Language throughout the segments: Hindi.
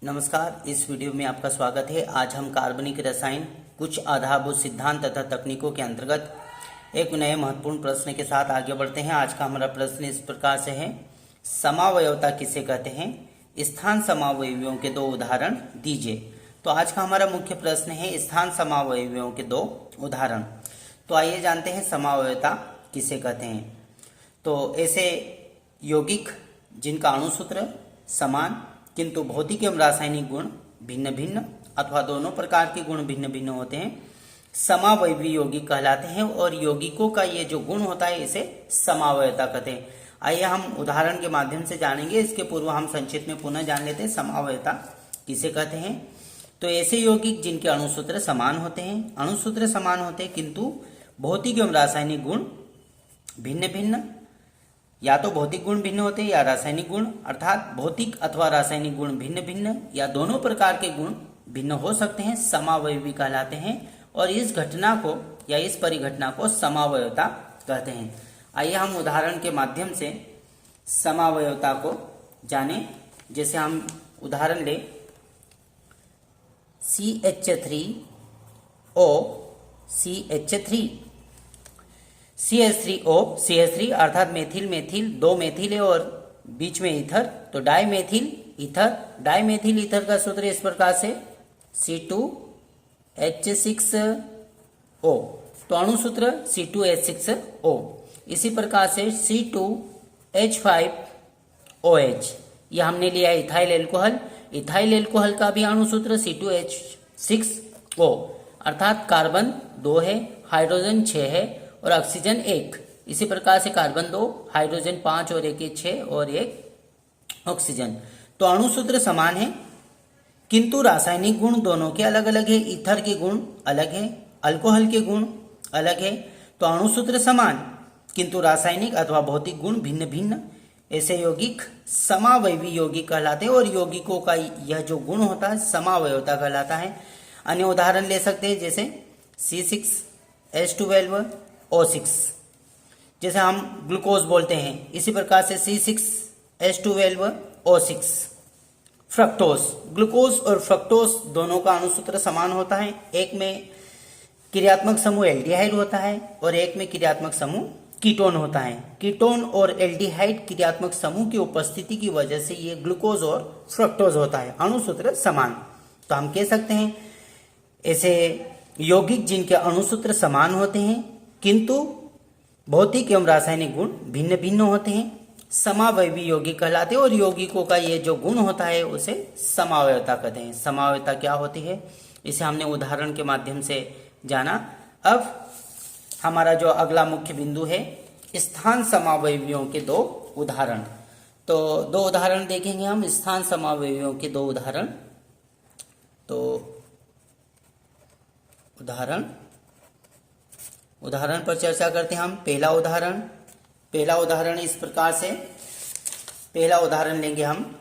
नमस्कार। इस वीडियो में आपका स्वागत है। आज हम कार्बनिक रसायन कुछ आधारभूत सिद्धांत तथा तकनीकों के अंतर्गत एक नए महत्वपूर्ण प्रश्न के साथ आगे बढ़ते हैं। आज का हमारा प्रश्न इस प्रकार से है, समावयवता किसे कहते हैं? स्थान समावयवियों के दो उदाहरण दीजिए। तो आज का हमारा मुख्य प्रश्न है स्थान समावयवियों के दो उदाहरण। तो आइए जानते हैं समावयवता किसे कहते हैं। तो ऐसे यौगिक जिनका अणुसूत्र समान किंतु भौतिक एवं रासायनिक गुण भिन्न भिन्न अथवा दोनों प्रकार के गुण भिन्न भिन्न होते हैं, समावयवी यौगिक कहलाते हैं। और यौगिकों का ये जो गुण होता है इसे समावयवता कहते हैं। आइए हम उदाहरण के माध्यम से जानेंगे। इसके पूर्व हम संक्षिप्त में पुनः जान लेते हैं समावयवता किसे कहते हैं। तो ऐसे यौगिक जिनके अणुसूत्र समान होते हैं, अणुसूत्र समान होते हैं किंतु भौतिक एवं रासायनिक गुण भिन्न भिन्न, या तो भौतिक गुण भिन्न होते हैं या रासायनिक गुण, अर्थात भौतिक अथवा रासायनिक गुण भिन्न भिन्न या दोनों प्रकार के गुण भिन्न हो सकते हैं, समावयवी कहलाते हैं। और इस घटना को या इस परिघटना को समावयवता कहते हैं। आइए हम उदाहरण के माध्यम से समावयवता को जानें। जैसे हम उदाहरण ले CH3O CH3 CH3O CH3 अर्थात मेथिल मेथिल, दो मेथिल है और बीच में ईथर, तो डाइमेथिल ईथर। डाइमेथिल ईथर का सूत्र इस प्रकार से C2H6O, तो अणुसूत्र C2H6O। इसी प्रकार से C2H5OH, यह हमने लिया इथाइल एल्कोहल। इथाइल एल्कोहल का भी अणुसूत्र C2H6O, अर्थात कार्बन 2 है, हाइड्रोजन 6 है और ऑक्सीजन 1। इसी प्रकार से कार्बन 2, हाइड्रोजन 5 और 1 6 और 1 ऑक्सीजन। तो अणुसूत्र समान है किंतु रासायनिक गुण दोनों के अलग अलग है। ईथर के गुण अलग है, अल्कोहल के गुण अलग है। तो अणुसूत्र समान किंतु रासायनिक अथवा भौतिक गुण भिन्न भिन्न, ऐसे यौगिक समावयवी यौगिक कहलाते हैं। और यौगिकों का यह जो गुण होता है समावयवता कहलाता है। अन्य उदाहरण ले सकते हैं जैसे C6H12O6, जैसे हम ग्लूकोज बोलते हैं, इसी प्रकार से C6H12O6। फ्रक्टोज, ग्लूकोज और फ्रक्टोज दोनों का अणुसूत्र समान होता है। एक में क्रियात्मक समूह एल्डिहाइड होता है और एक में क्रियात्मक समूह कीटोन होता है। कीटोन और एल्डिहाइड क्रियात्मक समूह की उपस्थिति की वजह से ये ग्लूकोज और फ्रक्टोज होता है, अणुसूत्र समान। तो हम कह सकते हैं ऐसे यौगिक जिनके अणुसूत्र समान होते हैं किंतु भौतिक एवं रासायनिक गुण भिन्न भिन्न होते हैं, समावयवी यौगिक कहलाते हैं। और यौगिकों का ये जो गुण होता है उसे समावयवता कहते हैं। समावयवता क्या होती है इसे हमने उदाहरण के माध्यम से जाना। अब हमारा जो अगला मुख्य बिंदु है स्थान समावयवियों के दो उदाहरण। तो दो उदाहरण देखेंगे हम, स्थान समावयवियों के दो उदाहरण। तो उदाहरण पर चर्चा करते हैं हम। पहला उदाहरण इस प्रकार से, पहला उदाहरण लेंगे हम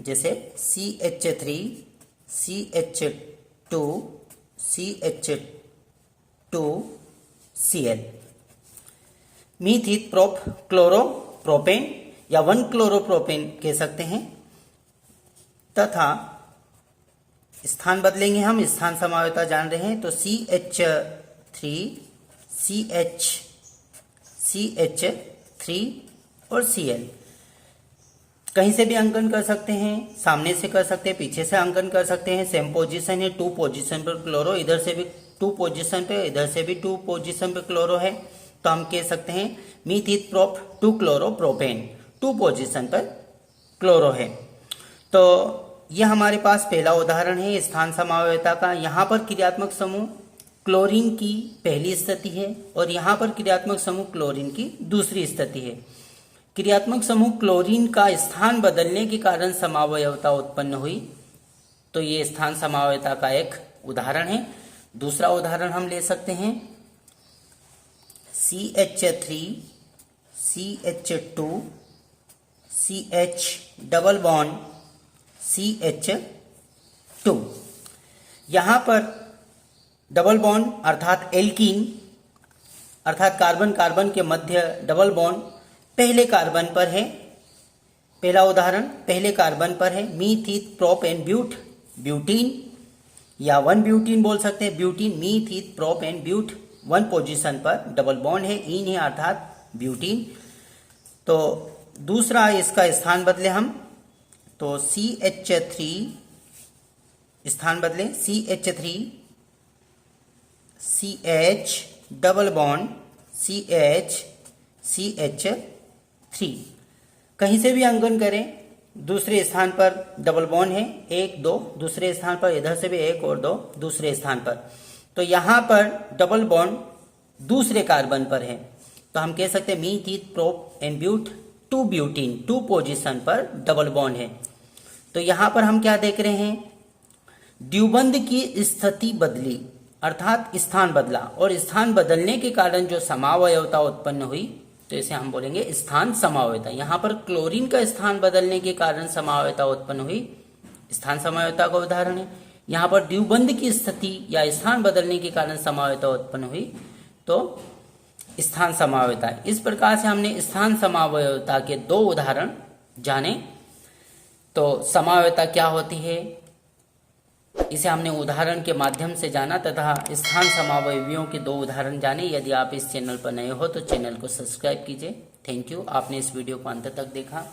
जैसे CH3 CH2 CH2Cl, मीथित prop chloropropane या 1-क्लोरोप्रोपेन कह सकते हैं। तथा स्थान बदलेंगे हम, स्थान समावयवता जान रहे हैं। तो CH3 CH3 और Cl, कहीं से भी अंकन कर सकते हैं, सामने से कर सकते हैं, पीछे से अंकन कर सकते हैं। सेम पोजीशन है, 2 पोजीशन पर क्लोरो, इधर से भी 2 पोजीशन पे, इधर से भी 2 पोजीशन पे क्लोरो है। तो हम कह सकते हैं मीथित प्रोप 2-क्लोरोप्रोपेन, 2 पोजीशन पर क्लोरो है। तो यह हमारे पास पहला उदाहरण है स्थान समावयवता का। यहाँ पर क्रियात्मक समूह क्लोरीन की पहली स्थिति है और यहाँ पर क्रियात्मक समूह क्लोरीन की दूसरी स्थिति है। क्रियात्मक समूह क्लोरीन का स्थान बदलने के कारण समावयवता उत्पन्न हुई। तो ये स्थान समावयवता का एक उदाहरण है। दूसरा उदाहरण हम ले सकते हैं CH3 CH2 CH double bond CH2। यहां पर डबल बॉन्ड अर्थात एल्कीन, अर्थात कार्बन कार्बन के मध्य डबल बॉन्ड पहले कार्बन पर है पहला उदाहरण पहले कार्बन पर है meth eth prop and butene या 1 ब्यूटीन बोल सकते हैं। Butene meth eth prop and but 1 position पर डबल बॉन्ड है, इन है अर्थात ब्यूटीन। तो दूसरा इसका स्थान बदले हम, तो CH3 स्थान बदले CH3 CH double bond CH3। कहीं से भी अंकन करें, दूसरे स्थान पर डबल बॉन्ड है 1 2, दूसरे स्थान पर इधर से भी 1 और 2 दूसरे स्थान पर। तो यहां पर डबल बॉन्ड दूसरे कार्बन पर है, तो हम कह सकते हैं meth eth prop and but 2 butene 2 position पर डबल बॉन्ड है। तो यहां पर हम क्या देख रहे हैं, द्विबंध की स्थिति बदली अर्थात स्थान बदला, और स्थान बदलने के कारण जो समावयवता उत्पन्न हुई तो इसे हम बोलेंगे स्थान समावयवता। यहां पर क्लोरीन का स्थान बदलने के कारण समावयवता उत्पन्न हुई, स्थान समावयवता का उदाहरण है। यहां पर द्विबंध की स्थिति या स्थान बदलने के कारण समावयवता उत्पन्न हुई तो स्थान समावयवता। इस प्रकार से हमने स्थान समावयवता के 2 उदाहरण जाने। तो समावयवता क्या होती है इसे हमने उदाहरण के माध्यम से जाना तथा स्थान समावयवियों के 2 उदाहरण जाने। यदि आप इस चैनल पर नए हो तो चैनल को सब्सक्राइब कीजिए। थैंक यू, आपने इस वीडियो को अंत तक देखा।